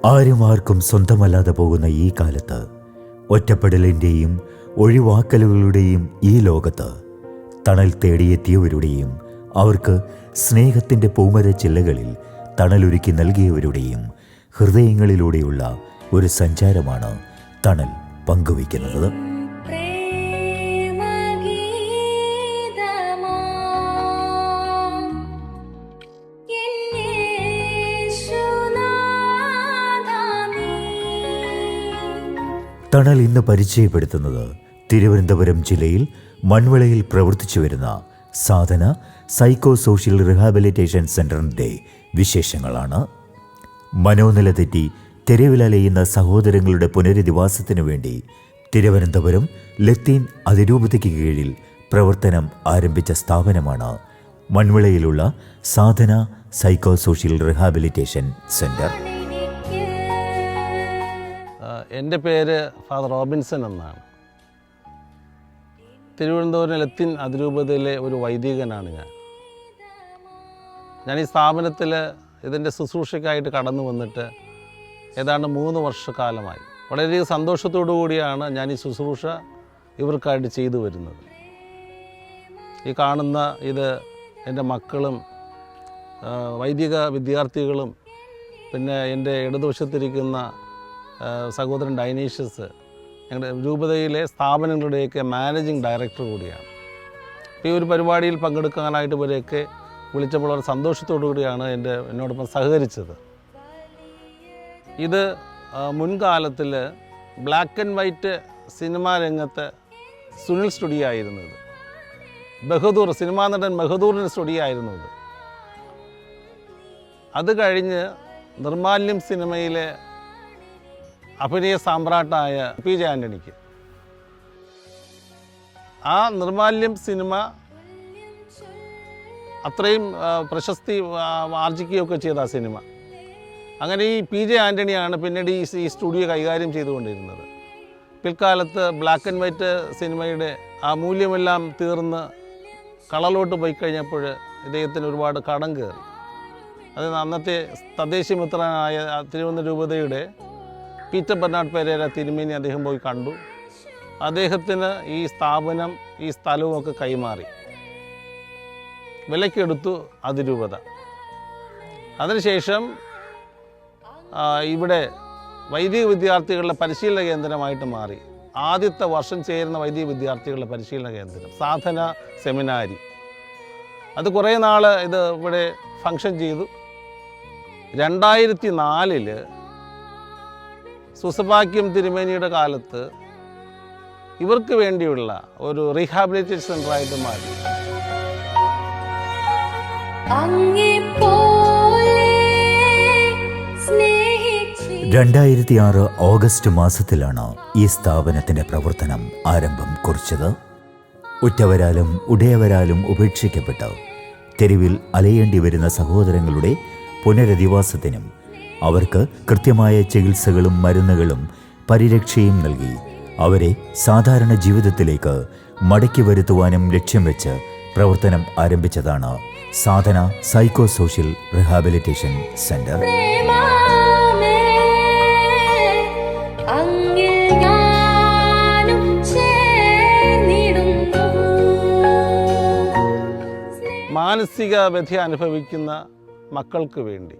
ആരും ആർക്കും സ്വന്തമല്ലാതെ പോകുന്ന ഈ കാലത്ത്, ഒറ്റപ്പെടലിൻ്റെയും ഒഴിവാക്കലുകളുടെയും ഈ ലോകത്ത്, തണൽ തേടിയെത്തിയവരുടെയും അവർക്ക് സ്നേഹത്തിൻ്റെ പൂമര ചില്ലകളിൽ തണലൊരുക്കി നൽകിയവരുടെയും ഹൃദയങ്ങളിലൂടെയുള്ള ഒരു സഞ്ചാരമാണ് തണൽ പങ്കുവയ്ക്കുന്നത്. തണൽ ഇന്ന് പരിചയപ്പെടുത്തുന്നത് തിരുവനന്തപുരം ജില്ലയിൽ മൺവിളയിൽ പ്രവർത്തിച്ചു വരുന്ന സാധന സൈക്കോ സോഷ്യൽ റിഹാബിലിറ്റേഷൻ സെൻ്ററിൻ്റെ വിശേഷങ്ങളാണ്. മനോനില തെറ്റി തെരുവിലലയുന്ന സഹോദരങ്ങളുടെ പുനരധിവാസത്തിനു വേണ്ടി തിരുവനന്തപുരം ലത്തീൻ അതിരൂപതയ്ക്ക് കീഴിൽ പ്രവർത്തനം ആരംഭിച്ച സ്ഥാപനമാണ് മൺവിളയിലുള്ള സാധന സൈക്കോ സോഷ്യൽ റിഹാബിലിറ്റേഷൻ സെൻ്റർ. എൻ്റെ പേര് ഫാദർ റോബിൻസൺ എന്നാണ്. തിരുവനന്തപുരം ലത്തീൻ അതിരൂപതയിലെ ഒരു വൈദികനാണ് ഞാൻ ഈ സ്ഥാപനത്തിൽ ഇതിൻ്റെ ശുശ്രൂഷയ്ക്കായിട്ട് കടന്നു വന്നിട്ട് ഏതാണ്ട് 3 വർഷക്കാലമായി. വളരെയധികം സന്തോഷത്തോടു കൂടിയാണ് ഞാൻ ഈ ശുശ്രൂഷ ഇവർക്കായിട്ട് ചെയ്തു വരുന്നത്. ഈ കാണുന്ന ഇത് എൻ്റെ മക്കളും വൈദിക വിദ്യാർത്ഥികളും, പിന്നെ എൻ്റെ ഇടതുവശത്തിരിക്കുന്ന സഹോദരൻ ഡൈനീഷ്യസ് ഞങ്ങളുടെ രൂപതയിലെ സ്ഥാപനങ്ങളുടെയൊക്കെ മാനേജിങ് ഡയറക്ടർ കൂടിയാണ്. ഈ ഒരു പരിപാടിയിൽ പങ്കെടുക്കാനായിട്ട് ഇവരെയൊക്കെ വിളിച്ചപ്പോൾ വളരെ സന്തോഷത്തോടു കൂടിയാണ് എന്നോടൊപ്പം സഹകരിച്ചത്. ഇത് മുൻകാലത്തിൽ ബ്ലാക്ക് ആൻഡ് വൈറ്റ് സിനിമാ രംഗത്ത് സുനിൽ സ്റ്റുഡിയോ ആയിരുന്നത്, ബഹദൂർ സിനിമാ നടൻ ബഹദൂറിൻ്റെ സ്റ്റുഡിയോ ആയിരുന്നത്. അത് കഴിഞ്ഞ് നിർമാല്യം സിനിമയിലെ അഭിനയ സാമ്രാട്ടായ PJ ആൻ്റണിക്ക് ആ നിർമാല്യം സിനിമ അത്രയും പ്രശസ്തി ആർജിക്കുകയൊക്കെ ചെയ്ത ആ സിനിമ. അങ്ങനെ ഈ PJ ആൻ്റണിയാണ് പിന്നീട് ഈ സ്റ്റുഡിയോ കൈകാര്യം ചെയ്തുകൊണ്ടിരുന്നത്. പിൽക്കാലത്ത് ബ്ലാക്ക് ആൻഡ് വൈറ്റ് സിനിമയുടെ ആ മൂല്യമെല്ലാം തീർന്ന് കളറിലോട്ട് പോയി കഴിഞ്ഞപ്പോൾ ഇദ്ദേഹത്തിന് ഒരുപാട് കടം കയറി. അത് അന്നത്തെ തദ്ദേശീയമിത്രനായ തിരുവനന്തപുരം രൂപതയുടെ പീറ്റർ ബെർണാഡ് പെരേര തിരുമേനി അദ്ദേഹം പോയി കണ്ടു. അദ്ദേഹത്തിന് ഈ സ്ഥാപനം ഈ സ്ഥലവുമൊക്കെ കൈമാറി വിലക്കെടുത്തു അതിരൂപത. അതിനുശേഷം ഇവിടെ വൈദിക വിദ്യാർത്ഥികളുടെ പരിശീലന കേന്ദ്രമായിട്ട് മാറി. ആദ്യത്തെ വർഷം ചേരുന്ന വൈദിക വിദ്യാർത്ഥികളുടെ പരിശീലന കേന്ദ്രം സാധന സെമിനാരി. അത് കുറേ നാൾ ഇത് ഇവിടെ ഫങ്ഷൻ ചെയ്തു. 2004 സുസഭാഗ്യം തിരുമേനിയുടെ കാലത്ത് ഇവർക്ക് വേണ്ടിയുള്ള ഒരു റീഹാബിലിറ്റേഷൻ സെൻ്ററായിട്ട് മാറി. 2006 ഓഗസ്റ്റ് മാസത്തിലാണ് ഈ സ്ഥാപനത്തിൻ്റെ പ്രവർത്തനം ആരംഭം കുറിച്ചത്. ഉറ്റവരാലും ഉടയവരാലും ഉപേക്ഷിക്കപ്പെട്ട് തെരുവിൽ അലയേണ്ടി വരുന്ന സഹോദരങ്ങളുടെ പുനരധിവാസത്തിനും അവർക്ക് കൃത്യമായ ചികിത്സകളും മരുന്നുകളും പരിരക്ഷയും നൽകി അവരെ സാധാരണ ജീവിതത്തിലേക്ക് മടക്കി വരുത്തുവാനും ലക്ഷ്യം വെച്ച് പ്രവർത്തനം ആരംഭിച്ചതാണ് സാധന സൈക്കോ സോഷ്യൽ റിഹാബിലിറ്റേഷൻ സെൻ്റർ. മാനസിക വ്യഥ അനുഭവിക്കുന്ന മക്കൾക്ക് വേണ്ടി,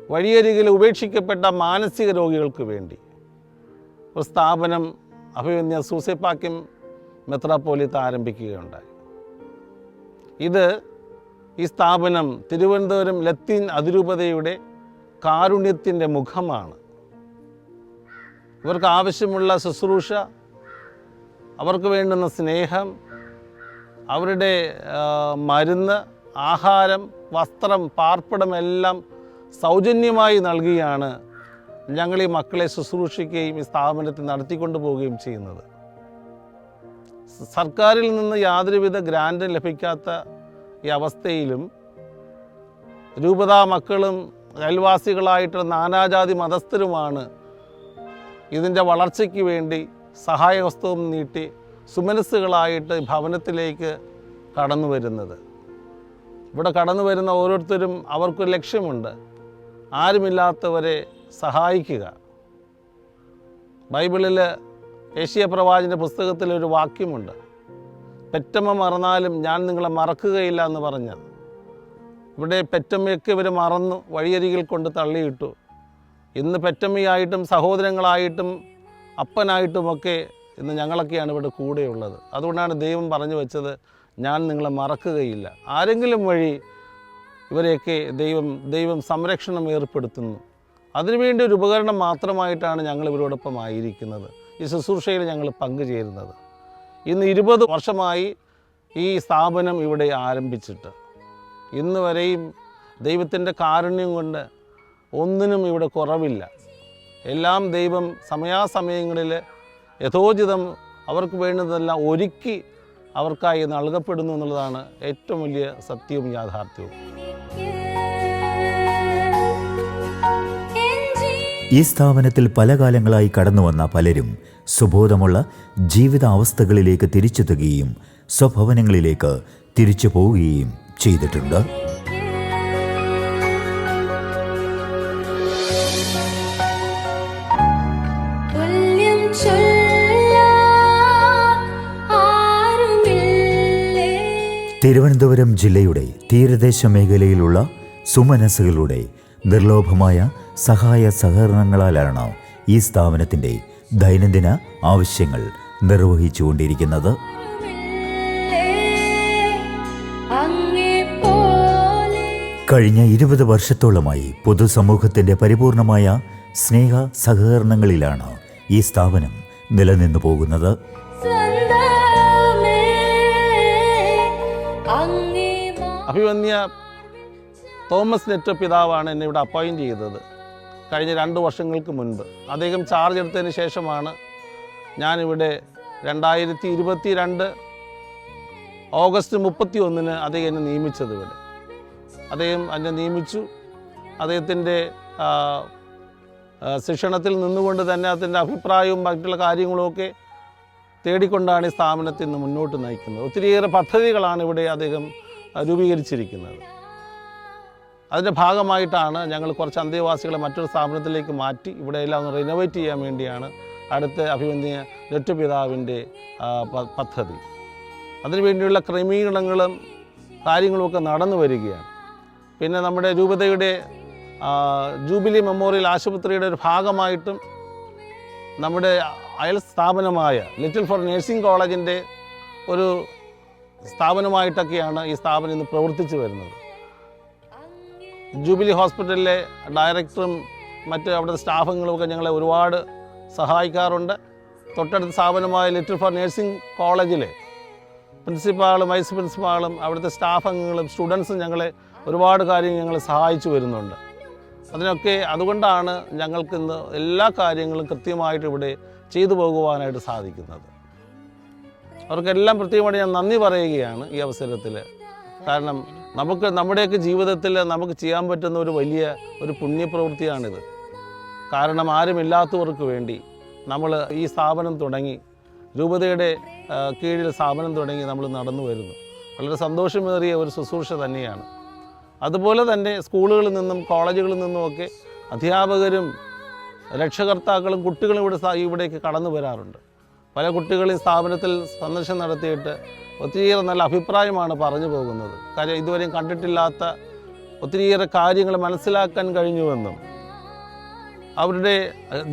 വഴിയരികിൽ ഉപേക്ഷിക്കപ്പെട്ട മാനസിക രോഗികൾക്ക് വേണ്ടി ഒരു സ്ഥാപനം അഭിമന്യ സൂസേപ്പാക്യം മെത്രാപ്പോലീത്ത ആരംഭിക്കുകയുണ്ടായി. ഈ സ്ഥാപനം തിരുവനന്തപുരം ലത്തീൻ അതിരൂപതയുടെ കാരുണ്യത്തിൻ്റെ മുഖമാണ്. ഇവർക്ക് ആവശ്യമുള്ള ശുശ്രൂഷ, അവർക്ക് വേണ്ടുന്ന സ്നേഹം, അവരുടെ മരുന്ന്, ആഹാരം, വസ്ത്രം, പാർപ്പിടമെല്ലാം സൗജന്യമായി നൽകിയാണ് ഞങ്ങൾ ഈ മക്കളെ ശുശ്രൂഷിക്കുകയും ഈ സ്ഥാപനത്തിൽ നടത്തിക്കൊണ്ടു പോവുകയും ചെയ്യുന്നത്. സർക്കാരിൽ നിന്ന് യാതൊരുവിധ ഗ്രാൻറ്റും ലഭിക്കാത്ത ഈ അവസ്ഥയിലും രൂപതാ മക്കളും അയൽവാസികളായിട്ടുള്ള നാനാജാതി മതസ്ഥരുമാണ് ഇതിൻ്റെ വളർച്ചയ്ക്ക് വേണ്ടി സഹായഹസ്തവും നീട്ടി സുമനസ്സുകളായിട്ട് ഭവനത്തിലേക്ക് കടന്നു വരുന്നത്. ഇവിടെ കടന്നു വരുന്ന ഓരോരുത്തരും അവർക്കൊരു ലക്ഷ്യമുണ്ട്. ആരുമില്ലാത്തവരെ സഹായിക്കുക. ബൈബിളിൽ യേശയ്യാ പ്രവാചകൻ്റെ പുസ്തകത്തിലൊരു വാക്യമുണ്ട്, പെറ്റമ്മ മറന്നാലും ഞാൻ നിങ്ങളെ മറക്കുകയില്ല എന്ന് പറഞ്ഞത്. ഇവിടെ പെറ്റമ്മയൊക്കെ ഇവർ മറന്നു, വഴിയരികിൽ കൊണ്ട് തള്ളിയിട്ടു. ഇന്ന് പെറ്റമ്മയായിട്ടും സഹോദരങ്ങളായിട്ടും അപ്പനായിട്ടുമൊക്കെ ഇന്ന് ഞങ്ങളൊക്കെയാണ് ഇവിടെ കൂടെയുള്ളത്. അതുകൊണ്ടാണ് ദൈവം പറഞ്ഞു വെച്ചത്, ഞാൻ നിങ്ങളെ മറക്കുകയില്ല. ആരെങ്കിലും വഴി ഇവരെയൊക്കെ ദൈവം സംരക്ഷണം ഏർപ്പെടുത്തുന്നു. അതിനുവേണ്ടി ഒരു ഉപകരണം മാത്രമായിട്ടാണ് ഞങ്ങൾ ഇവരോടൊപ്പം ആയിരിക്കുന്നത്, ഈ ശുശ്രൂഷയിൽ ഞങ്ങൾ പങ്കുചേരുന്നത്. ഇന്ന് 20 വർഷമായി ഈ സ്ഥാപനം ഇവിടെ ആരംഭിച്ചിട്ട് ഇന്ന് വരെയും ദൈവത്തിൻ്റെ കാരുണ്യം കൊണ്ട് ഒന്നിനും ഇവിടെ കുറവില്ല. എല്ലാം ദൈവം സമയാസമയങ്ങളിൽ യഥോചിതം അവർക്ക് വേണ്ടതെല്ലാം ഒരുക്കി അവർക്കായി നൽകപ്പെടുന്നു എന്നുള്ളതാണ് ഏറ്റവും വലിയ സത്യവും യാഥാർത്ഥ്യവും. ഈ സ്ഥാപനത്തിൽ പല കാലങ്ങളായി കടന്നുവന്ന പലരും സുബോധമുള്ള ജീവിതാവസ്ഥകളിലേക്ക് തിരിച്ചെത്തുകയും സ്വഭവനങ്ങളിലേക്ക് തിരിച്ചു പോവുകയും ചെയ്തിട്ടുണ്ട്. തിരുവനന്തപുരം ജില്ലയുടെ തീരദേശ മേഖലയിലുള്ള സുമനസ്സുകളുടെ നിർലോഭമായ സഹായ സഹകരണങ്ങളാലാണ് ഈ സ്ഥാപനത്തിൻ്റെ ദൈനംദിന ആവശ്യങ്ങൾ നിർവഹിച്ചുകൊണ്ടിരിക്കുന്നത്. കഴിഞ്ഞ 20 വർഷത്തോളമായി പൊതുസമൂഹത്തിൻ്റെ പരിപൂർണമായ സ്നേഹ സഹകരണങ്ങളിലാണ് ഈ സ്ഥാപനം നിലനിന്നു പോകുന്നത്. അഭിവന്യ തോമസ് നെറ്റോ പിതാവാണ് എന്നെ ഇവിടെ അപ്പോയിൻ്റ് ചെയ്തത് കഴിഞ്ഞ 2 വർഷങ്ങൾക്ക് മുൻപ്. അദ്ദേഹം ചാർജ് എടുത്തതിന് ശേഷമാണ് ഞാനിവിടെ 2022 ഓഗസ്റ്റ് 31 അദ്ദേഹം എന്നെ നിയമിച്ചത്. ഇവിടെ അദ്ദേഹം എന്നെ നിയമിച്ചു. അദ്ദേഹത്തിൻ്റെ ശിക്ഷണത്തിൽ നിന്നുകൊണ്ട് തന്നെ അതിൻ്റെ അഭിപ്രായവും മറ്റുള്ള കാര്യങ്ങളുമൊക്കെ തേടിക്കൊണ്ടാണ് ഈ സ്ഥാപനത്തെ ഇന്ന് മുന്നോട്ട് നയിക്കുന്നത്. ഒത്തിരിയേറെ പദ്ധതികളാണ് ഇവിടെ അദ്ദേഹം രൂപീകരിച്ചിരിക്കുന്നത്. അതിൻ്റെ ഭാഗമായിട്ടാണ് ഞങ്ങൾ കുറച്ച് അന്തേവാസികളെ മറ്റൊരു സ്ഥാപനത്തിലേക്ക് മാറ്റി ഇവിടെ എല്ലാം ഒന്ന് റിനോവേറ്റ് ചെയ്യാൻ വേണ്ടിയാണ് അടുത്ത അഭിവന്യ നെറ്റോ പിതാവിൻ്റെ പദ്ധതി. അതിനുവേണ്ടിയുള്ള ക്രമീകരണങ്ങളും കാര്യങ്ങളുമൊക്കെ നടന്നു വരികയാണ്. പിന്നെ നമ്മുടെ രൂപതയുടെ ജൂബിലി മെമ്മോറിയൽ ആശുപത്രിയുടെ ഒരു ഭാഗമായിട്ടും നമ്മുടെ അയൽ സ്ഥാപനമായ ലിറ്റിൽ ഫോർ നഴ്സിംഗ് കോളേജിൻ്റെ ഒരു സ്ഥാപനമായിട്ടൊക്കെയാണ് ഈ സ്ഥാപനം ഇന്ന് പ്രവർത്തിച്ചു വരുന്നത്. ജൂബിലി ഹോസ്പിറ്റലിലെ ഡയറക്ടറും മറ്റ് അവിടുത്തെ സ്റ്റാഫുകളുമൊക്കെ ഞങ്ങളെ ഒരുപാട് സഹായിക്കാറുണ്ട്. തൊട്ടടുത്ത സ്ഥാപനമായ ലിറ്റിൽ ഫോർ നഴ്സിംഗ് കോളേജിലെ പ്രിൻസിപ്പാളും വൈസ് പ്രിൻസിപ്പാളും അവിടുത്തെ സ്റ്റാഫ് അംഗങ്ങളും സ്റ്റുഡൻസും ഞങ്ങളെ ഒരുപാട് കാര്യങ്ങൾ ഞങ്ങളെ സഹായിച്ചു വരുന്നുണ്ട്. അതുകൊണ്ടാണ് ഞങ്ങൾക്കിന്ന് എല്ലാ കാര്യങ്ങളും കൃത്യമായിട്ട് ഇവിടെ ചെയ്തു പോകുവാനായിട്ട് സാധിക്കുന്നത്. അവർക്കെല്ലാം പ്രത്യേകമായിട്ട് ഞാൻ നന്ദി പറയുകയാണ് ഈ അവസരത്തിൽ. കാരണം നമ്മുടെയൊക്കെ ജീവിതത്തിൽ നമുക്ക് ചെയ്യാൻ പറ്റുന്ന ഒരു വലിയ പുണ്യപ്രവൃത്തിയാണിത്. കാരണം ആരുമില്ലാത്തവർക്ക് വേണ്ടി നമ്മൾ ഈ സ്ഥാപനം തുടങ്ങി, രൂപതയുടെ കീഴിൽ സ്ഥാപനം തുടങ്ങി നമ്മൾ നടന്നു വരുന്നു. വളരെ സന്തോഷമേറിയ ഒരു ശുശ്രൂഷ തന്നെയാണ്. അതുപോലെ തന്നെ സ്കൂളുകളിൽ നിന്നും കോളേജുകളിൽ നിന്നുമൊക്കെ അധ്യാപകരും രക്ഷകർത്താക്കളും കുട്ടികളും ഇവിടേക്ക് കടന്നു വരാറുണ്ട്. പല കുട്ടികളും സ്ഥാപനത്തിൽ സന്ദർശനം നടത്തിയിട്ട് ഒത്തിരിയേറെ നല്ല അഭിപ്രായമാണ് പറഞ്ഞു പോകുന്നത്. കാര്യം ഇതുവരെയും കണ്ടിട്ടില്ലാത്ത ഒത്തിരിയേറെ കാര്യങ്ങൾ മനസ്സിലാക്കാൻ കഴിഞ്ഞുവെന്നും അവരുടെ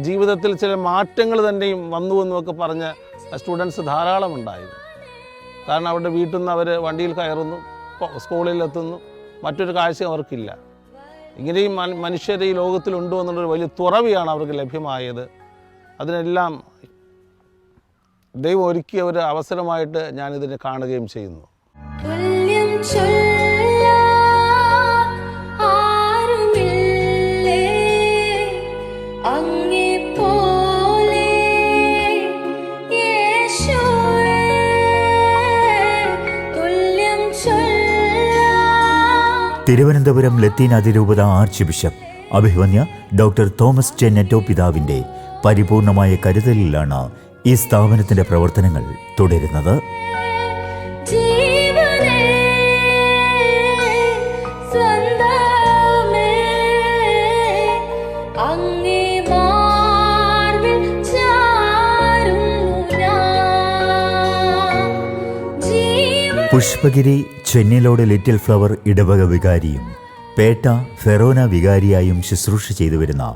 ജീവിതത്തിൽ ചില മാറ്റങ്ങൾ തന്നെയും വന്നുവെന്നുമൊക്കെ പറഞ്ഞ സ്റ്റുഡൻസ് ധാരാളമുണ്ടായിരുന്നു. കാരണം അവരുടെ വീട്ടിൽ നിന്ന് അവർ വണ്ടിയിൽ കയറുന്നു, സ്കൂളിലെത്തുന്നു, മറ്റൊരു കാഴ്ച അവർക്കില്ല. ഇങ്ങനെയും മനുഷ്യർ ഈ ലോകത്തിലുണ്ടോ എന്നുള്ളൊരു വലിയ തുറവിയാണ് അവർക്ക് ലഭ്യമായത്. അതിനെല്ലാം ദൈവം ഒരുക്കിയ ഒരു അവസരമായിട്ട് ഞാനിതിനെ കാണുകയും ചെയ്യുന്നു. തിരുവനന്തപുരം ലത്തീൻ അതിരൂപത ആർച്ച് ബിഷപ്പ് അഭിവന്യ ഡോക്ടർ തോമസ് ജെ നെറ്റോ പിതാവിൻ്റെ പരിപൂർണമായ കരുതലിലാണ് ഈ സ്ഥാപനത്തിൻ്റെ പ്രവർത്തനങ്ങൾ തുടരുന്നത്. പുഷ്പഗിരി ചെന്നിലോട് ലിറ്റിൽ ഫ്ലവർ ഇടവക വികാരിയും പേട്ട ഫെറോന വികാരിയായും ശുശ്രൂഷ ചെയ്തു വരുന്ന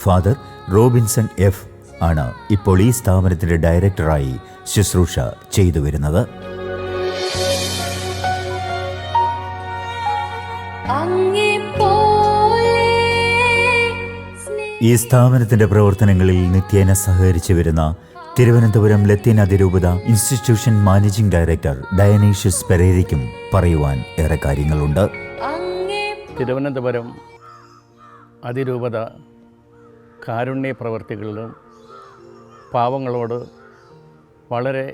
ഫാദർ റോബിൻസൺ എഫ് ആണ് ഇപ്പോൾ ഈ സ്ഥാപനത്തിൻ്റെ ഡയറക്ടറായി ശുശ്രൂഷ ചെയ്തു വരുന്നത്. ഈ സ്ഥാപനത്തിൻ്റെ പ്രവർത്തനങ്ങളിൽ നിത്യേന സഹകരിച്ചു വരുന്ന തിരുവനന്തപുരം ലത്തീൻ അതിരൂപത ഇൻസ്റ്റിറ്റ്യൂഷൻ മാനേജിംഗ് ഡയറക്ടർ ഡയനീഷ്യസ് പെരേരയ്ക്കും പറയുവാൻ ഏറെ കാര്യങ്ങളുണ്ട്. തിരുവനന്തപുരം അതിരൂപത കാരുണ്യ പ്രവർത്തികളിലും പാവങ്ങളോട് വളരെ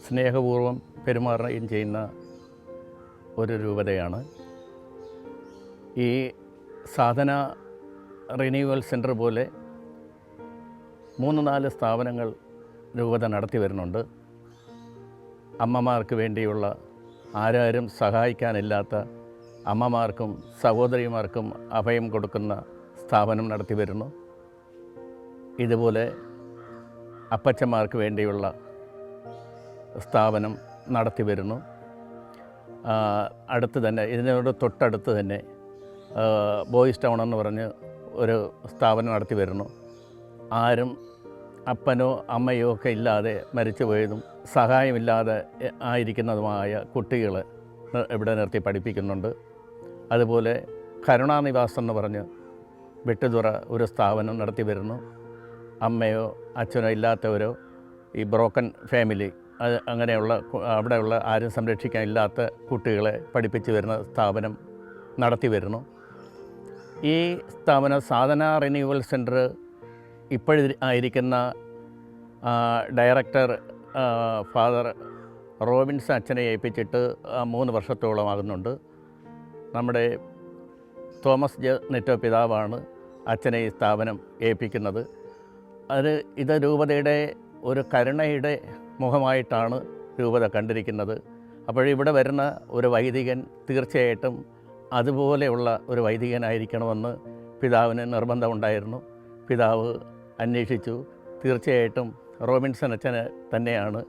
സ്നേഹപൂർവ്വം പെരുമാറുകയും ചെയ്യുന്ന ഒരു രൂപതയാണ്. ഈ സാധന റിന്യൂവൽ സെൻറ്റർ പോലെ 3-4 സ്ഥാപനങ്ങൾ രൂപത നടത്തി വരുന്നുണ്ട്. അമ്മമാർക്ക് വേണ്ടിയുള്ള ആരാരും സഹായിക്കാനില്ലാത്ത അമ്മമാർക്കും സഹോദരിമാർക്കും അഭയം കൊടുക്കുന്ന സ്ഥാപനം നടത്തി വരുന്നു. ഇതുപോലെ അപ്പച്ചന്മാർക്ക് വേണ്ടിയുള്ള സ്ഥാപനം നടത്തി വരുന്നു. അടുത്ത് തന്നെ ഇതിനോട് തൊട്ടടുത്ത് തന്നെ ബോയ്സ് ടൗൺ എന്ന് പറഞ്ഞ് ഒരു സ്ഥാപനം നടത്തി വരുന്നു. ആരും അപ്പനോ അമ്മയോ ഒക്കെ ഇല്ലാതെ മരിച്ചു പോയതും സഹായമില്ലാതെ ആയിരിക്കുന്നതുമായ കുട്ടികളെ ഇവിടെ നിർത്തി പഠിപ്പിക്കുന്നുണ്ട്. അതുപോലെ കരുണാനിവാസം എന്ന് പറഞ്ഞ് വെട്ടുതുറ ഒരു സ്ഥാപനം നടത്തി വരുന്നു. അമ്മയോ അച്ഛനോ ഇല്ലാത്തവരോ ഈ ബ്രോക്കൺ ഫാമിലി അങ്ങനെയുള്ള അവിടെയുള്ള ആരും സംരക്ഷിക്കാനില്ലാത്ത കുട്ടികളെ പഠിപ്പിച്ച് വരുന്ന സ്ഥാപനം നടത്തി വരുന്നു. ഈ സ്ഥാപനം സാധന റിന്യൂവൽ സെൻറ്റർ ഇപ്പോഴായിരിക്കുന്ന ഡയറക്ടർ ഫാദർ റോബിൻസൺ അച്ഛനെ ഏൽപ്പിച്ചിട്ട് 3 വർഷത്തോളമാകുന്നുണ്ട്. നമ്മുടെ തോമസ് നെറ്റോ പിതാവാണ് അച്ഛനെ ഈ സ്ഥാപനം ഏൽപ്പിക്കുന്നത്. ഇത് രൂപതയുടെ ഒരു കരുണയുടെ മുഖമായിട്ടാണ് രൂപത കണ്ടിരിക്കുന്നത്. അപ്പോഴിവിടെ വരുന്ന ഒരു വൈദികൻ തീർച്ചയായിട്ടും അതുപോലെയുള്ള ഒരു വൈദികനായിരിക്കണമെന്ന് പിതാവിന് നിർബന്ധമുണ്ടായിരുന്നു. പിതാവ് അന്വേഷിച്ചു. തീർച്ചയായിട്ടും റോബിൻസൺ അച്ഛന് തന്നെയാണ്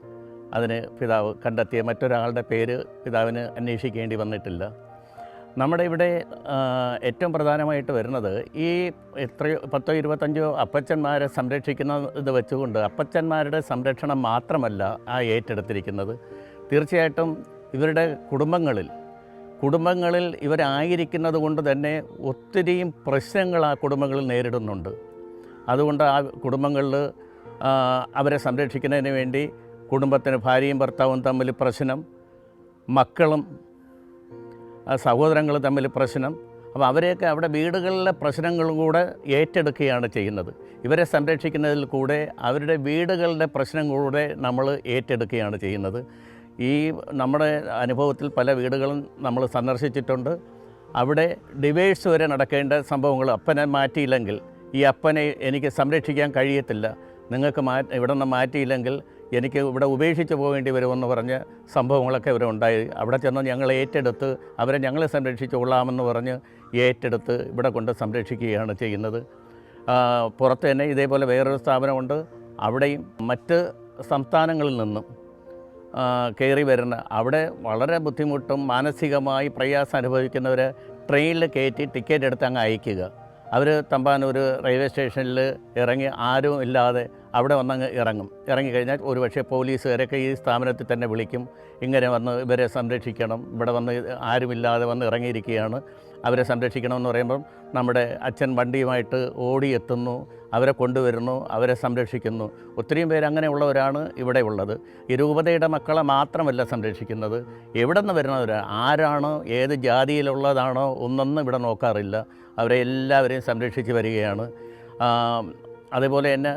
അതിന് പിതാവ് കണ്ടെത്തിയ. മറ്റൊരാളുടെ പേര് പിതാവിന് അന്വേഷിക്കേണ്ടി വന്നിട്ടില്ല. നമ്മുടെ ഇവിടെ ഏറ്റവും പ്രധാനമായിട്ട് വരുന്നത് ഈ 10-25 അപ്പച്ചന്മാരെ സംരക്ഷിക്കുന്ന ഇത് വെച്ചുകൊണ്ട് അപ്പച്ചന്മാരുടെ സംരക്ഷണം മാത്രമല്ല ഏറ്റെടുത്തിരിക്കുന്നത്. തീർച്ചയായിട്ടും ഇവരുടെ കുടുംബങ്ങളിൽ ഇവരായിരിക്കുന്നത് കൊണ്ട് തന്നെ ഒത്തിരിയും പ്രശ്നങ്ങൾ ആ കുടുംബങ്ങളിൽ നേരിടുന്നുണ്ട്. അതുകൊണ്ട് ആ കുടുംബങ്ങളിൽ അവരെ സംരക്ഷിക്കുന്നതിന് വേണ്ടി കുടുംബത്തിന് ഭാര്യയും ഭർത്താവും തമ്മിൽ പ്രശ്നം, മക്കളും സഹോദരങ്ങൾ തമ്മിൽ പ്രശ്നം. അപ്പോൾ അവരെയൊക്കെ അവിടെ വീടുകളിലെ പ്രശ്നങ്ങളും കൂടെ ഏറ്റെടുക്കുകയാണ് ചെയ്യുന്നത്. ഇവരെ സംരക്ഷിക്കുന്നതിൽ കൂടെ അവരുടെ വീടുകളുടെ പ്രശ്നം കൂടെ നമ്മൾ ഏറ്റെടുക്കുകയാണ് ചെയ്യുന്നത്. ഈ നമ്മുടെ അനുഭവത്തിൽ പല വീടുകളും നമ്മൾ സന്ദർശിച്ചിട്ടുണ്ട്. അവിടെ ഡിവോഴ്സ് വരെ നടക്കേണ്ട സംഭവങ്ങൾ, അപ്പനെ മാറ്റിയില്ലെങ്കിൽ ഈ അപ്പനെ എനിക്ക് സംരക്ഷിക്കാൻ കഴിയത്തില്ല, നിങ്ങൾക്ക് ഇവിടെ നിന്ന് മാറ്റിയില്ലെങ്കിൽ എനിക്ക് ഇവിടെ ഉപേക്ഷിച്ച് പോകേണ്ടി വരുമെന്ന് പറഞ്ഞ സംഭവങ്ങളൊക്കെ ഇവിടെ ഉണ്ടായി. അവിടെ ചെന്ന് ഞങ്ങൾ ഏറ്റെടുത്ത് അവരെ ഞങ്ങൾ സംരക്ഷിച്ച് കൊള്ളാമെന്ന് പറഞ്ഞ് ഏറ്റെടുത്ത് ഇവിടെ കൊണ്ട് സംരക്ഷിക്കുകയാണ് ചെയ്യുന്നത്. പുറത്ത് തന്നെ ഇതേപോലെ വേറൊരു സ്ഥാപനമുണ്ട്. അവിടെയും മറ്റ് സംസ്ഥാനങ്ങളിൽ നിന്നും കയറി വരുന്ന, അവിടെ വളരെ ബുദ്ധിമുട്ടും മാനസികമായി പ്രയാസം അനുഭവിക്കുന്നവരെ ട്രെയിനിൽ കയറ്റി ടിക്കറ്റ് എടുത്ത് അങ്ങ് അയക്കുക. അവർ തമ്പാനൂർ റെയിൽവേ സ്റ്റേഷനിൽ ഇറങ്ങി ആരും ഇല്ലാതെ അവിടെ വന്നങ്ങ് ഇറങ്ങിക്കഴിഞ്ഞാൽ ഒരുപക്ഷെ പോലീസുകാരൊക്കെ ഈ സ്ഥാപനത്തിൽ തന്നെ വിളിക്കും. ഇങ്ങനെ വന്ന് ഇവരെ സംരക്ഷിക്കണം, ഇവിടെ വന്ന് ആരുമില്ലാതെ വന്ന് ഇറങ്ങിയിരിക്കുകയാണ്, അവരെ സംരക്ഷിക്കണമെന്ന് പറയുമ്പം നമ്മുടെ അച്ഛൻ വണ്ടിയുമായിട്ട് ഓടിയെത്തുന്നു, അവരെ കൊണ്ടുവരുന്നു, അവരെ സംരക്ഷിക്കുന്നു. ഒത്തിരിയും പേര് അങ്ങനെയുള്ളവരാണ് ഇവിടെ ഉള്ളത്. ഈ രൂപതയുടെ മക്കളെ മാത്രമല്ല സംരക്ഷിക്കുന്നത്, എവിടെ നിന്ന് വരുന്നവരാണ്, ആരാണോ ഏത് ജാതിയിലുള്ളതാണോ ഒന്നൊന്നും ഇവിടെ നോക്കാറില്ല. അവരെ എല്ലാവരെയും സംരക്ഷിച്ച് വരികയാണ്. അതുപോലെ തന്നെ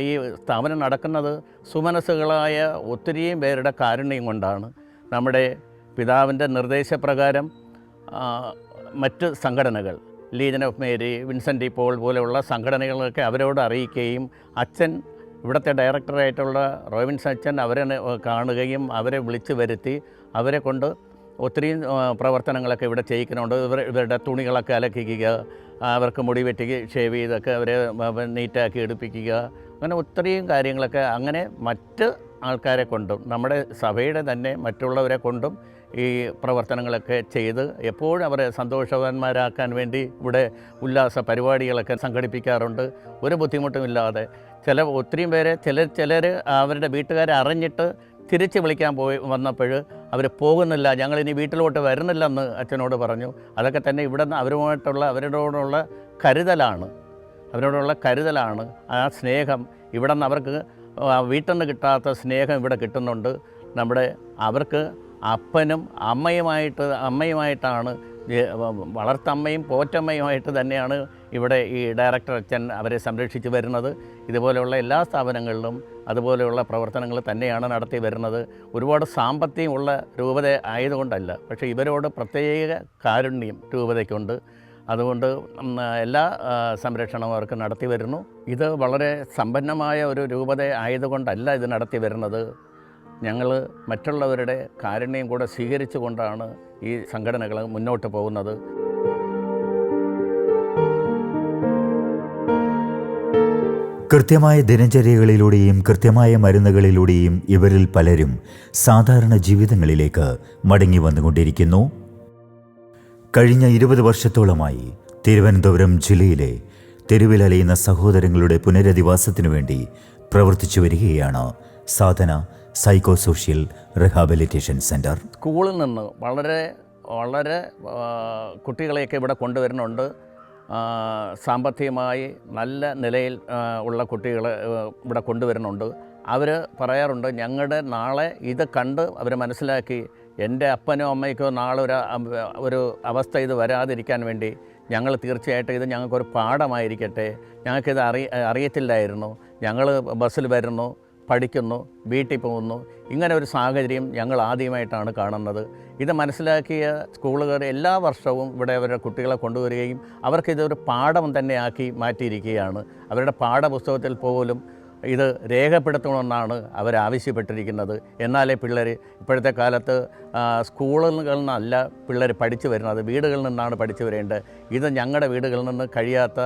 ഈ സ്ഥാപനം നടക്കുന്നത് സുമനസ്സുകളായ ഒത്തിരിയും പേരുടെ കാരുണ്യം കൊണ്ടാണ്. നമ്മുടെ പിതാവിൻ്റെ നിർദ്ദേശപ്രകാരം മറ്റ് സംഘടനകൾ, legion of Mary, Vincent de Paul പോലെയുള്ള സംഘടനകളൊക്കെ അവരോട് അറിയിക്കുകയും അച്ഛൻ ഇവിടുത്തെ ഡയറക്ടറായിട്ടുള്ള റോബിൻസൺ അച്ഛൻ അവരെ കാണുകയും അവരെ വിളിച്ചു വരുത്തി അവരെ കൊണ്ട് ഒത്തിരിയും പ്രവർത്തനങ്ങളൊക്കെ ഇവിടെ ചെയ്യിക്കുന്നുണ്ട്. ഇവരുടെ തുണികളൊക്കെ അലക്കിക്കുക, അവർക്ക് മുടി വെട്ടി ഷേവ് ചെയ്തൊക്കെ അവരെ നീറ്റാക്കി എടുപ്പിക്കുക, അങ്ങനെ ഒത്തിരിയും കാര്യങ്ങളൊക്കെ അങ്ങനെ മറ്റ് ആൾക്കാരെ കൊണ്ടും നമ്മുടെ സഭയുടെ തന്നെ മറ്റുള്ളവരെ കൊണ്ടും ഈ പ്രവർത്തനങ്ങളൊക്കെ ചെയ്ത് എപ്പോഴും അവരെ സന്തോഷവാന്മാരാക്കാൻ വേണ്ടി ഇവിടെ ഉല്ലാസ പരിപാടികളൊക്കെ സംഘടിപ്പിക്കാറുണ്ട്. ഒരു ബുദ്ധിമുട്ടുമില്ലാതെ ഒത്തിരിയും പേരെ ചിലർ അവരുടെ വീട്ടുകാരെ അറിഞ്ഞിട്ട് തിരിച്ച് വിളിക്കാൻ വന്നപ്പോൾ അവർ പോകുന്നില്ല, ഞങ്ങളിനി വീട്ടിലോട്ട് വരുന്നില്ലെന്ന് അച്ഛനോട് പറഞ്ഞു. അതൊക്കെ തന്നെ ഇവിടെ നിന്ന് അവരോടുള്ള കരുതലാണ്. ആ സ്നേഹം ഇവിടെ നിന്ന് അവർക്ക് വീട്ടിൽ നിന്ന് കിട്ടാത്ത സ്നേഹം ഇവിടെ കിട്ടുന്നുണ്ട്. അവർക്ക് അപ്പനും അമ്മയുമായിട്ടാണ് വളർത്തമ്മയും പോറ്റമ്മയുമായിട്ട് തന്നെയാണ് ഇവിടെ ഈ ഡയറക്ടർ അച്ഛൻ അവരെ സംരക്ഷിച്ച് വരുന്നത്. ഇതുപോലെയുള്ള എല്ലാ സ്ഥാപനങ്ങളിലും അതുപോലെയുള്ള പ്രവർത്തനങ്ങൾ തന്നെയാണ് നടത്തി വരുന്നത്. ഒരുപാട് സാമ്പത്തികമുള്ള രൂപത ആയതുകൊണ്ടല്ല, പക്ഷേ ഇവരോട് പ്രത്യേക കാരുണ്യം രൂപതയ്ക്കുണ്ട്. അതുകൊണ്ട് എല്ലാ സംരക്ഷണവും അവർക്ക് നടത്തി വരുന്നു. ഇത് വളരെ സമ്പന്നമായ ഒരു രൂപത ആയതുകൊണ്ടല്ല ഇത് നടത്തി വരുന്നത്. ഞങ്ങൾ മറ്റുള്ളവരുടെ കാരുണ്യം കൂടെ സ്വീകരിച്ചുകൊണ്ടാണ് ഈ സംഘടനകൾ മുന്നോട്ട് പോകുന്നത്. കൃത്യമായ ദിനചര്യകളിലൂടെയും കൃത്യമായ മരുന്നുകളിലൂടെയും ഇവരിൽ പലരും സാധാരണ ജീവിതങ്ങളിലേക്ക് മടങ്ങി വന്നുകൊണ്ടിരിക്കുന്നു. കഴിഞ്ഞ 20 വർഷത്തോളമായി തിരുവനന്തപുരം ജില്ലയിലെ തെരുവിലലയുന്ന സഹോദരങ്ങളുടെ പുനരധിവാസത്തിനു വേണ്ടി പ്രവർത്തിച്ചു വരികയാണ് സാധന സൈക്കോ സോഷ്യൽ റിഹാബിലിറ്റേഷൻ സെൻറ്റർ. സ്കൂളിൽ നിന്ന് വളരെ കുട്ടികളെയൊക്കെ ഇവിടെ കൊണ്ടുവരുന്നുണ്ട്. സാമ്പത്തികമായി നല്ല നിലയിൽ ഉള്ള കുട്ടികളെ ഇവിടെ കൊണ്ടുവരുന്നുണ്ട്. അവർ പറയാറുണ്ട്, ഞങ്ങളുടെ നാളെ ഇത് കണ്ട് അവർ മനസ്സിലാക്കി എൻ്റെ അപ്പനോ അമ്മയ്ക്കോ നാളെ ഒരു അവസ്ഥ ഇത് വരാതിരിക്കാൻ വേണ്ടി ഞങ്ങൾ തീർച്ചയായിട്ടും ഇത് ഞങ്ങൾക്കൊരു പാഠമായിരിക്കട്ടെ. ഞങ്ങൾക്കിത് അറിയത്തില്ലായിരുന്നു. ഞങ്ങൾ ബസ്സിൽ വരുന്നു, പഠിക്കുന്നു, വീട്ടിൽ പോകുന്നു. ഇങ്ങനെ ഒരു സാഹചര്യം ഞങ്ങൾ ആദ്യമായിട്ടാണ് കാണുന്നത്. ഇത് മനസ്സിലാക്കിയ സ്കൂളുകാർ എല്ലാ വർഷവും ഇവിടെ അവരുടെ കുട്ടികളെ കൊണ്ടുവരികയും അവർക്കിതൊരു പാഠം തന്നെ ആക്കി മാറ്റിയിരിക്കുകയാണ്. അവരുടെ പാഠപുസ്തകത്തിൽ പോലും ഇത് രേഖപ്പെടുത്തണമെന്നാണ് അവരാവശ്യപ്പെട്ടിരിക്കുന്നത്. എന്നാലേ പിള്ളേർ ഇപ്പോഴത്തെ കാലത്ത് സ്കൂളുകളിൽ നിന്നല്ല പിള്ളേർ പഠിച്ചു വരുന്നത്, വീടുകളിൽ നിന്നാണ് പഠിച്ചു വരേണ്ടത്. ഇത് ഞങ്ങളുടെ വീടുകളിൽ നിന്ന് കഴിയാത്ത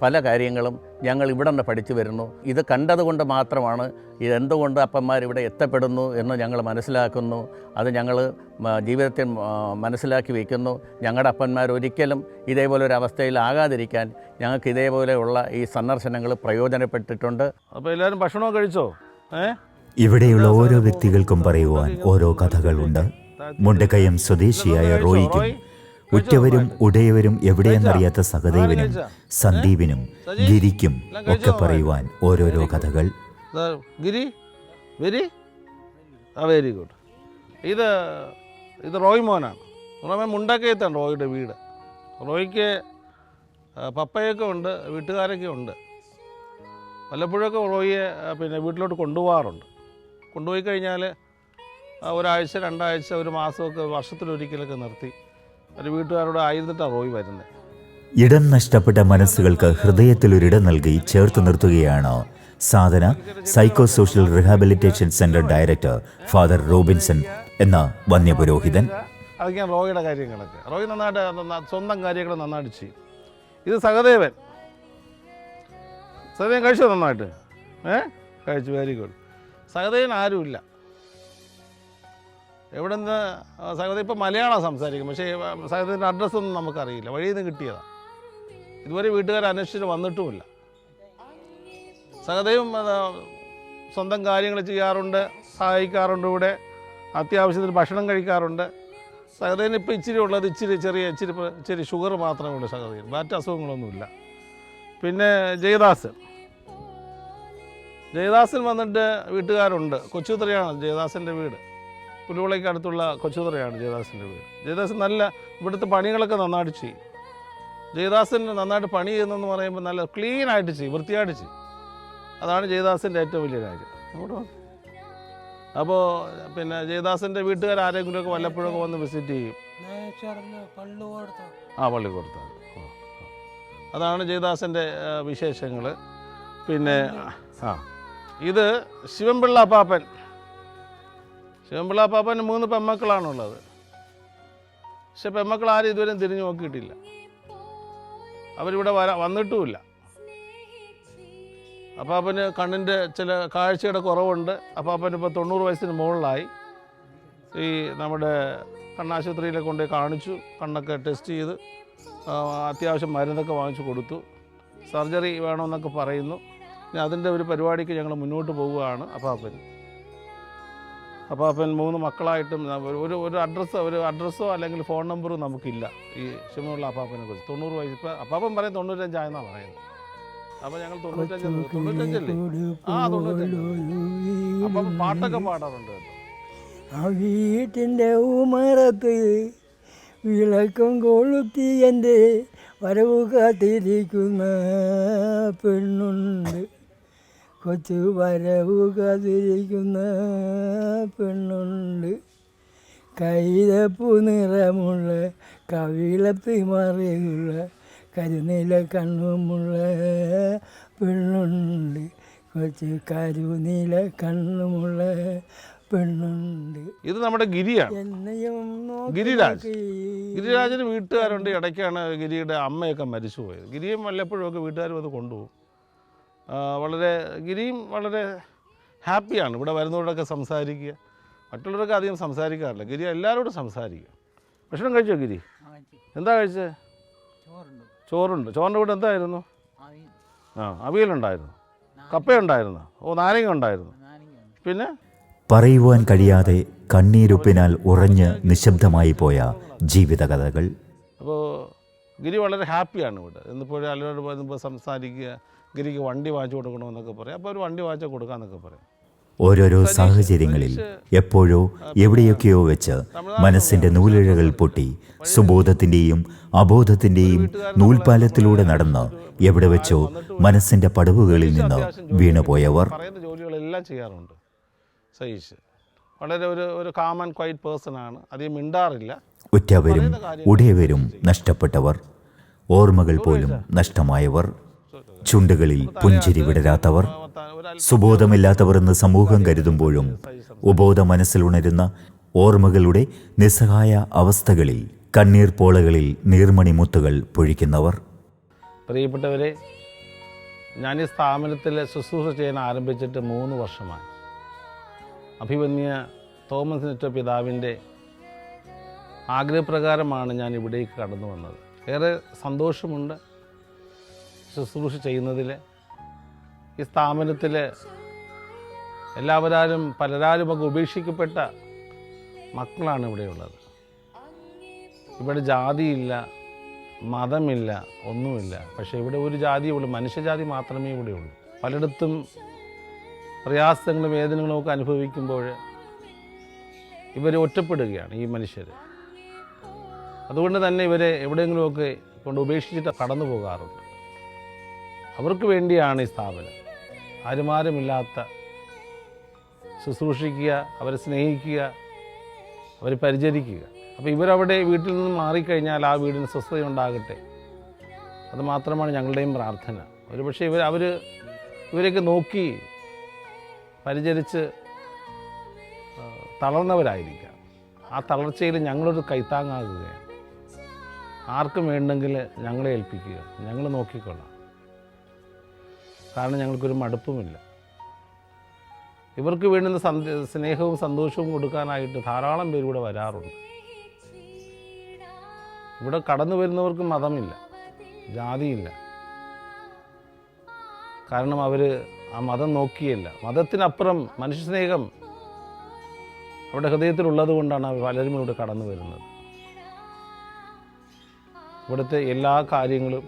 പല കാര്യങ്ങളും ഞങ്ങൾ ഇവിടെ നിന്ന് പഠിച്ചു വരുന്നു. ഇത് കണ്ടതുകൊണ്ട് മാത്രമാണ് ഇതെന്തുകൊണ്ട് അപ്പന്മാരിവിടെ എത്തപ്പെടുന്നു എന്ന് ഞങ്ങൾ മനസ്സിലാക്കുന്നു. അത് ഞങ്ങൾ ജീവിതത്തിൽ മനസ്സിലാക്കി വയ്ക്കുന്നു. ഞങ്ങളുടെ അപ്പന്മാർ ഒരിക്കലും ഇതേപോലെ ഒരു അവസ്ഥയിലാകാതിരിക്കാൻ ഞങ്ങൾക്ക് ഇതേപോലെയുള്ള ഈ സന്ദർശനങ്ങൾ പ്രയോജനപ്പെട്ടിട്ടുണ്ട്. അപ്പോൾ എല്ലാവരും ഭക്ഷണമൊക്കെ കഴിച്ചോ? ഇവിടെയുള്ള ഓരോ വ്യക്തികൾക്കും പറയുവാൻ ഓരോ കഥകളുണ്ട്. മുണ്ടക്കയം സ്വദേശിയായ റോയിക്കും ഉറ്റവരും ഉടയവരും എവിടെയെന്നറിയാത്ത സഹദേവനും സന്ദീപിനും ഗിരിക്കും ഒക്കെ പറയുവാൻ ഓരോരോ കഥകൾ. ഗിരി വെരി ഗുഡ്. ഇത് റോയ് മോനാണ്. റോയ് മുണ്ടക്കയത്താണ് റോയിയുടെ വീട്. റോയ്ക്ക് പപ്പയൊക്കെ ഉണ്ട്, വീട്ടുകാരൊക്കെ ഉണ്ട്. വല്ലപ്പോഴൊക്കെ റോയിയെ വീട്ടിലോട്ട് കൊണ്ടുപോകാറുണ്ട്. കൊണ്ടുപോയി കഴിഞ്ഞാൽ ഒരാഴ്ച 2 ആഴ്ച 1 മാസമൊക്കെ വർഷത്തിലൊരിക്കലൊക്കെ നിർത്തി ഒരു വീട്ടുകാരോട് ആയിരുന്നിട്ടാണ് റോയ് വരുന്നത്. ഇടം നഷ്ടപ്പെട്ട മനസ്സുകൾക്ക് ഹൃദയത്തിലൊരിടം നൽകി ചേർത്ത് നിർത്തുകയാണ് Sadhana psycho social rehabilitation centre director father Robinson എന്ന വന്യപുരോഹിതൻ. അതൊക്കെയാണ് റോയിയുടെ കാര്യങ്ങളൊക്കെ. റോയ് നന്നായിട്ട് സ്വന്തം കാര്യങ്ങൾ നന്നായിട്ട് ചെയ്യും. ഇത് സഹദേവൻ കഴിച്ചോ? നന്നായിട്ട് കഴിച്ചു. Very good. സഹദേവൻ ആരുമില്ല. എവിടെ നിന്ന് സഹദേവൻ ഇപ്പം മലയാളം സംസാരിക്കും, പക്ഷേ സഹദേവൻ്റെ അഡ്രസ്സൊന്നും നമുക്കറിയില്ല. വഴിയിൽ നിന്ന് കിട്ടിയതാണ്. ഇതുവരെ വീട്ടുകാർ അന്വേഷിച്ചിട്ട് വന്നിട്ടുമില്ല. സഹദേവൻ സ്വന്തം കാര്യങ്ങൾ ചെയ്യാറുണ്ട്, സഹായിക്കാറുണ്ട്. ഇവിടെ അത്യാവശ്യത്തിന് ഭക്ഷണം കഴിക്കാറുണ്ട്. സഹദേവന് ഇപ്പോൾ ഇച്ചിരി ഉള്ളത് ഇച്ചിരി ഷുഗർ മാത്രമേ ഉള്ളൂ സഹദേവൻ. മറ്റ് അസുഖങ്ങളൊന്നുമില്ല. പിന്നെ ജയദാസൻ വന്നിട്ട് വീട്ടുകാരുണ്ട്. കൊച്ചുതറയാണ് ജയദാസൻ്റെ വീട്. പുലുവിളയ്ക്ക് അടുത്തുള്ള കൊച്ചുതറയാണ് ജയദാസിൻ്റെ വീട്. ജയദാസൻ നല്ല ഇവിടുത്തെ പണികളൊക്കെ നന്നായിട്ട് ചെയ്യും. ജയദാസൻ നന്നായിട്ട് പണി ചെയ്യുന്നതെന്ന് പറയുമ്പോൾ നല്ല ക്ലീനായിട്ട് ചെയ്യും, വൃത്തിയായിട്ട് ചെയ്യും. അതാണ് ജയദാസിൻ്റെ ഏറ്റവും വലിയ കാര്യം. അപ്പോൾ ജയദാസൻ്റെ വീട്ടുകാർ ആരെങ്കിലുമൊക്കെ വല്ലപ്പോഴൊക്കെ വന്ന് വിസിറ്റ് ചെയ്യും. പള്ളിക്കൊടുത്ത അതാണ് ജയദാസൻ്റെ വിശേഷങ്ങൾ. ഇത് ശിവൻപിള്ള അപ്പാപ്പൻ. ശിവൻപിള്ള അപ്പാപ്പന് 3 പെമ്മക്കളാണുള്ളത്. പക്ഷെ പെമ്മക്കൾ ആരും ഇതുവരെ തിരിഞ്ഞു നോക്കിയിട്ടില്ല. അവരിവിടെ വന്നിട്ടുമില്ല. അപ്പാപ്പന് കണ്ണിൻ്റെ ചില കാഴ്ചയുടെ കുറവുണ്ട്. അപ്പാപ്പന് ഇപ്പോൾ 90 വയസ്സിന് മുകളിലായി. ഈ നമ്മുടെ കണ്ണാശുപത്രിയിലൊക്കെ കൊണ്ടുപോയി കാണിച്ചു, കണ്ണൊക്കെ ടെസ്റ്റ് ചെയ്ത് അത്യാവശ്യം മരുന്നൊക്കെ വാങ്ങിച്ചു കൊടുത്തു. സർജറി വേണമെന്നൊക്കെ പറയുന്നു. ഇനി അതിൻ്റെ ഒരു പരിപാടിക്ക് ഞങ്ങൾ മുന്നോട്ട് പോവുകയാണ്. അപ്പാപ്പൻ 3 മക്കളായിട്ടും ഒരു അഡ്രസ്സോ അല്ലെങ്കിൽ ഫോൺ നമ്പറോ നമുക്കില്ല ഈ ക്ഷമയുള്ള അപ്പാപ്പനെ കുറിച്ച്. 90 വയസ്സ്. ഇപ്പം അപ്പാപ്പൻ പറയും 95 ആയെന്നാണ് പറയുന്നത്. അപ്പോൾ ഞങ്ങൾ 95 ആ 95. അപ്പം പാട്ടൊക്കെ പാടാറുണ്ട് കേട്ടോ. ആ വീട്ടിൻ്റെ ഉമറത്ത് വിളക്കം കൊളുത്തി എൻ്റെ വരവ് കാത്തിരിക്കുന്ന പെണ്ണുണ്ട്, കൊച്ചു വരവ് കാത്തിരിക്കുന്ന പെണ്ണുണ്ട്. കൈതപ്പു നിറമുള്ള കവിളത്ത് മറിയുള്ള കരുനില കണ്ണുമുള്ള പെണ്ണുണ്ട്, കൊച്ചു കരുനില കണ്ണുമുള്ള പെണ്ണുണ്ട്. ഇത് നമ്മുടെ ഗിരിയാണ്, എന്നെയും ഗിരിരാജിന് വീട്ടുകാരുണ്ട്. ഇടയ്ക്കാണ് ഗിരിയുടെ അമ്മയൊക്കെ മരിച്ചുപോയത്. ഗിരിയും വല്ലപ്പോഴുമൊക്കെ വീട്ടുകാർ വന്ന് കൊണ്ടുപോകും. ഗിരിയും വളരെ ഹാപ്പിയാണ് ഇവിടെ വരുന്നവരോടൊക്കെ സംസാരിക്കുക. മറ്റുള്ളവരൊക്കെ അധികം സംസാരിക്കാറില്ല. ഗിരി എല്ലാവരോടും സംസാരിക്കുക. ഭക്ഷണം കഴിച്ചോ ഗിരി? എന്താ കഴിച്ചത്? ചോറുണ്ട്. ചോറിൻ്റെ കൂടെ എന്തായിരുന്നു? അവിയലുണ്ടായിരുന്നു, കപ്പയുണ്ടായിരുന്നു, നാരങ്ങ ഉണ്ടായിരുന്നു. പിന്നെ പറയുവാൻ കഴിയാതെ കണ്ണീരുപ്പിനാൽ ഉറഞ്ഞ് നിശബ്ദമായി പോയ ജീവിതകഥകൾ. അപ്പോൾ ഗിരി വളരെ ഹാപ്പിയാണ് ഇവിടെ. എന്നിപ്പോഴും എല്ലാവരോട് വരുമ്പോൾ സംസാരിക്കുക. ഗിരിക്ക് വണ്ടി വാങ്ങിച്ചു കൊടുക്കണമെന്നൊക്കെ പറയും. അപ്പോൾ ഒരു വണ്ടി വാങ്ങിച്ചു കൊടുക്കാമെന്നൊക്കെ പറയും. ഓരോരോ സാഹചര്യങ്ങളിൽ എപ്പോഴോ എവിടെയൊക്കെയോ വെച്ച് മനസ്സിൻ്റെ നൂലിഴകൾ പൊട്ടി സുബോധത്തിൻ്റെയും അബോധത്തിൻ്റെയും നൂൽപാലത്തിലൂടെ നടന്ന് എവിടെ വെച്ചോ മനസ്സിൻ്റെ പടവുകളിൽ നിന്ന് വീണുപോയവർ. പറയുന്ന ജോലികളെല്ലാം ചെയ്യാറുണ്ട് സതീഷ്. വളരെ ഒരു കാം ആൻഡ് ക്വൈറ്റ് പേഴ്സണാണ്. അധികം മിണ്ടാറില്ല. ഉറ്റവരും ഉടയവരും നഷ്ടപ്പെട്ടവർ, ഓർമ്മകൾ പോലും നഷ്ടമായവർ, ചുണ്ടുകളിൽ പുഞ്ചിരി വിടരാത്തവർ, സുബോധമില്ലാത്തവർ എന്ന് സമൂഹം കരുതുമ്പോഴും ഉബോധ മനസ്സിലുണരുന്ന ഓർമ്മകളുടെ നിസ്സഹായ അവസ്ഥകളിൽ കണ്ണീർ പോളകളിൽ നീർമണിമുത്തുകൾ പൊഴിക്കുന്നവർ. പ്രിയപ്പെട്ടവരെ, ഞാൻ ഈ സ്ഥാപനത്തിൽ ശുശ്രൂഷ ചെയ്യാൻ ആരംഭിച്ചിട്ട് 3 വർഷമായി. അഭിമന്യ തോമസ് നെറ്റോ പിതാവിൻ്റെ ആഗ്രഹപ്രകാരമാണ് ഞാൻ ഇവിടേക്ക് കടന്നു വന്നത്. ഏറെ സന്തോഷമുണ്ട് ശുശ്രൂഷ ചെയ്യുന്നതിൽ. ഈ സ്ഥാപനത്തിൽ പലരാലുമൊക്കെ ഉപേക്ഷിക്കപ്പെട്ട മക്കളാണ് ഇവിടെയുള്ളത്. ഇവിടെ ജാതിയില്ല, മതമില്ല, ഒന്നുമില്ല. പക്ഷേ ഇവിടെ ഒരു ജാതിയുള്ളൂ, മനുഷ്യജാതി മാത്രമേ ഇവിടെയുള്ളൂ. പലയിടത്തും പ്രയാസങ്ങളും വേദനകളും ഒക്കെ അനുഭവിക്കുമ്പോൾ ഇവർ ഒറ്റപ്പെടുകയാണ് ഈ മനുഷ്യർ. അതുകൊണ്ട് തന്നെ ഇവരെ എവിടെയെങ്കിലുമൊക്കെ കൊണ്ട് ഉപേക്ഷിച്ചിട്ട് കടന്നു പോകാറുണ്ട്. അവർക്ക് വേണ്ടിയാണ് ഈ സ്ഥാപനം. ആരുമാരുമില്ലാത്ത ശുശ്രൂഷിക്കുക, അവരെ സ്നേഹിക്കുക, അവരെ പരിചരിക്കുക. അപ്പോൾ ഇവരവിടെ വീട്ടിൽ നിന്ന് മാറിക്കഴിഞ്ഞാൽ ആ വീടിന് സ്വസ്ഥതയുണ്ടാകട്ടെ, അത് മാത്രമാണ് ഞങ്ങളുടെയും പ്രാർത്ഥന. ഒരുപക്ഷെ ഇവരെയൊക്കെ നോക്കി പരിചരിച്ച് തളർന്നവരായിരിക്കാം. ആ തളർച്ചയിൽ ഞങ്ങളൊരു കൈത്താങ്ങാകുകയാണ്. ആർക്കും വേണ്ടെങ്കിൽ ഞങ്ങളെ ഏൽപ്പിക്കുക, ഞങ്ങൾ നോക്കിക്കൊള്ളാം. കാരണം ഞങ്ങൾക്കൊരു മടുപ്പുമില്ല. ഇവർക്ക് വേണ്ടുന്ന സ്നേഹവും സന്തോഷവും കൊടുക്കാനായിട്ട് ധാരാളം പേര് ഇവിടെ വരാറുണ്ട്. ഇവിടെ കടന്നു വരുന്നവർക്ക് മതമില്ല, ജാതിയില്ല. കാരണം അവർ ആ മതം നോക്കിയില്ല. മതത്തിനപ്പുറം മനുഷ്യസ്നേഹം അവരുടെ ഹൃദയത്തിലുള്ളത് കൊണ്ടാണ് പലരും ഇവിടെ കടന്നു വരുന്നത്. ഇവിടുത്തെ എല്ലാ കാര്യങ്ങളും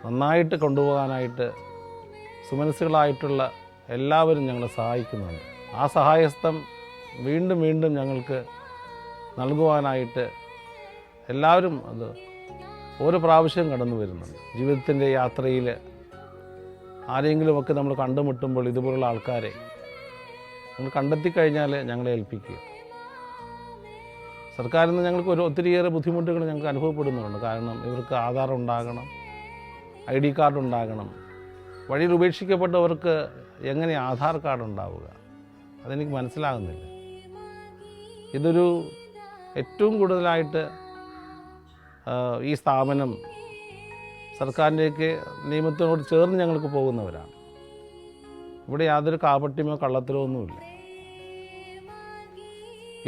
നന്നായിട്ട് കൊണ്ടുപോകാനായിട്ട് സുമനസ്സുകളായിട്ടുള്ള എല്ലാവരും ഞങ്ങളെ സഹായിക്കുന്നുണ്ട്. ആ സഹായഹസ്തം വീണ്ടും വീണ്ടും ഞങ്ങൾക്ക് നൽകുവാനായിട്ട് എല്ലാവരും അത് ഓരോ പ്രാവശ്യം കടന്നു വരുന്നുണ്ട്. ജീവിതത്തിൻ്റെ യാത്രയിൽ ആരെങ്കിലുമൊക്കെ നമ്മൾ കണ്ടുമുട്ടുമ്പോൾ ഇതുപോലുള്ള ആൾക്കാരെ നമ്മൾ കണ്ടെത്തിക്കഴിഞ്ഞാൽ ഞങ്ങളെ ഏൽപ്പിക്കുക. സർക്കാരിൽ നിന്ന് ഞങ്ങൾക്ക് ഒത്തിരിയേറെ ബുദ്ധിമുട്ടുകൾ ഞങ്ങൾക്ക് അനുഭവപ്പെടുന്നുണ്ട്. കാരണം ഇവർക്ക് ആധാർ ഉണ്ടാകണം, ID കാർഡ് ഉണ്ടാകണം. വഴിയിൽ ഉപേക്ഷിക്കപ്പെട്ടവർക്ക് എങ്ങനെ ആധാർ കാർഡ് ഉണ്ടാവുക? അതെനിക്ക് മനസ്സിലാകുന്നില്ല. ഇതൊരു ഏറ്റവും കൂടുതലായിട്ട് ഈ സ്ഥാപനം സർക്കാരിൻ്റെയൊക്കെ നിയമത്തിനോട് ചേർന്ന് ഞങ്ങൾക്ക് പോകുന്നവരാണ്. ഇവിടെ യാതൊരു കാപട്യമോ കള്ളത്തരമോ ഒന്നുമില്ല.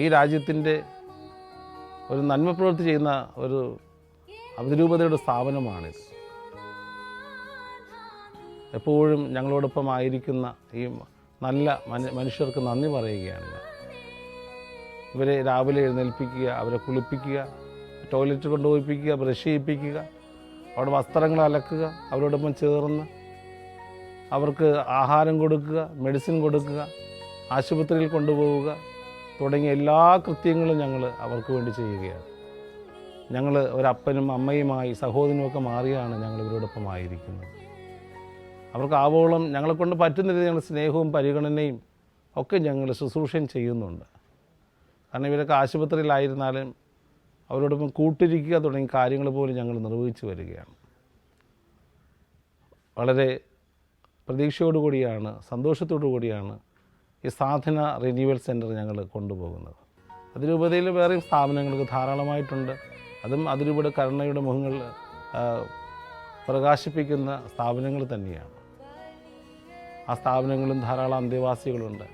ഈ രാജ്യത്തിൻ്റെ ഒരു നന്മ പ്രവൃത്തി ചെയ്യുന്ന ഒരു അതിരൂപതയുടെ സ്ഥാപനമാണിത്. എപ്പോഴും ഞങ്ങളോടൊപ്പം ആയിരിക്കുന്ന ഈ നല്ല മനുഷ്യർക്ക് നന്ദി പറയുകയാണ് ഞാൻ. ഇവരെ രാവിലെ എഴുന്നേൽപ്പിക്കുക, അവരെ കുളിപ്പിക്കുക, ടോയ്ലറ്റ് കൊണ്ടുപോയിപ്പിക്കുക, ബ്രഷ് ചെയ്യിപ്പിക്കുക, അവിടെ വസ്ത്രങ്ങൾ അലക്കുക, അവരോടൊപ്പം ചേർന്ന് അവർക്ക് ആഹാരം കൊടുക്കുക, മെഡിസിൻ കൊടുക്കുക, ആശുപത്രിയിൽ കൊണ്ടുപോവുക തുടങ്ങിയ എല്ലാ കൃത്യങ്ങളും ഞങ്ങൾ അവർക്ക് വേണ്ടി ചെയ്യുകയാണ്. ഞങ്ങൾ ഒരപ്പനും അമ്മയുമായി സഹോദരനുമൊക്കെ മാറിയാണ് ഞങ്ങൾ ഇവരോടൊപ്പം ആയിരിക്കുന്നത്. അവർക്ക് ആവോളം ഞങ്ങളെക്കൊണ്ട് പറ്റുന്ന രീതിയിൽ ഞങ്ങൾ സ്നേഹവും പരിഗണനയും ഒക്കെ ഞങ്ങൾ ശുശ്രൂഷയും ചെയ്യുന്നുണ്ട്. കാരണം ഇവരൊക്കെ ആശുപത്രിയിലായിരുന്നാലും അവരോടൊപ്പം കൂട്ടിരിക്കുക തുടങ്ങിയ കാര്യങ്ങൾ പോലും ഞങ്ങൾ നിർവഹിച്ചു വരികയാണ്. വളരെ പ്രതീക്ഷയോടുകൂടിയാണ്, സന്തോഷത്തോടു കൂടിയാണ് ഈ സാധന റിന്യൂവൽ സെൻറ്റർ ഞങ്ങൾ കൊണ്ടുപോകുന്നത്. അതിരൂപതയിൽ വേറെയും സ്ഥാപനങ്ങൾക്ക് ധാരാളമായിട്ടുണ്ട്. അതും അതിരൂപയുടെ കരുണയുടെ മുഖങ്ങൾ പ്രകാശിപ്പിക്കുന്ന സ്ഥാപനങ്ങൾ തന്നെയാണ്. ആ സ്ഥാപനങ്ങളും ധാരാളം അന്തേവാസികളുണ്ട്.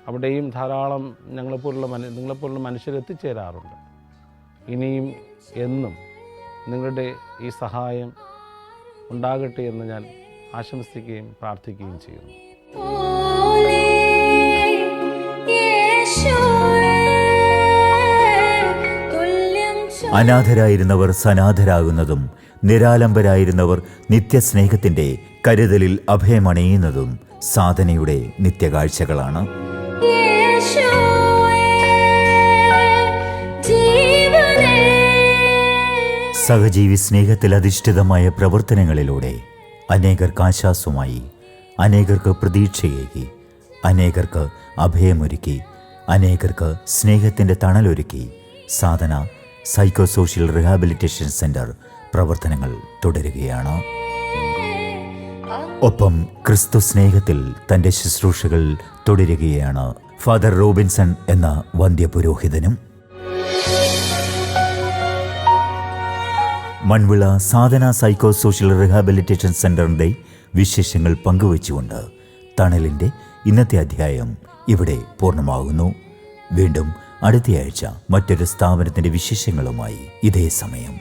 അവിടെയും ധാരാളം നിങ്ങളെപ്പോലുള്ള മനുഷ്യരെത്തിച്ചേരാറുണ്ട്. ഇനിയും എന്നും നിങ്ങളുടെ ഈ സഹായം ഉണ്ടാകട്ടെ എന്ന് ഞാൻ ആശംസിക്കുകയും പ്രാർത്ഥിക്കുകയും ചെയ്യുന്നു. അനാഥരായിരുന്നവർ സനാഥരാകുന്നതും നിരാലംബരായിരുന്നവർ നിത്യസ്നേഹത്തിൻ്റെ കരുതലിൽ അഭയമണയുന്നതും സാധനയുടെ നിത്യകാഴ്ചകളാണ്. സഹജീവി സ്നേഹത്തിൽ അധിഷ്ഠിതമായ പ്രവർത്തനങ്ങളിലൂടെ അനേകർക്ക് ആശ്വാസമായി, അനേകർക്ക് പ്രതീക്ഷയേകി, അനേകർക്ക് അഭയമൊരുക്കി, അനേകർക്ക് സ്നേഹത്തിൻ്റെ തണലൊരുക്കി സാധന സൈക്കോ സോഷ്യൽ റീഹാബിലിറ്റേഷൻ സെൻറ്റർ പ്രവർത്തനങ്ങൾ തുടരുകയാണ്. ഒപ്പം ക്രിസ്തു സ്നേഹത്തിൽ തൻ്റെ ശുശ്രൂഷകൾ തുടരുകയാണ് ഫാദർ റോബിൻസൺ എന്ന വന്ധ്യപുരോഹിതനും. മൺവിള സാധന സൈക്കോ സോഷ്യൽ റീഹാബിലിറ്റേഷൻ സെൻ്ററിൻ്റെ വിശേഷങ്ങൾ പങ്കുവച്ചുകൊണ്ട് തണലിൻ്റെ ഇന്നത്തെ അധ്യായം ഇവിടെ പൂർണ്ണമാകുന്നു. വീണ്ടും അടുത്തയാഴ്ച മറ്റൊരു സ്ഥാപനത്തിൻ്റെ വിശേഷങ്ങളുമായി ഇതേ സമയം.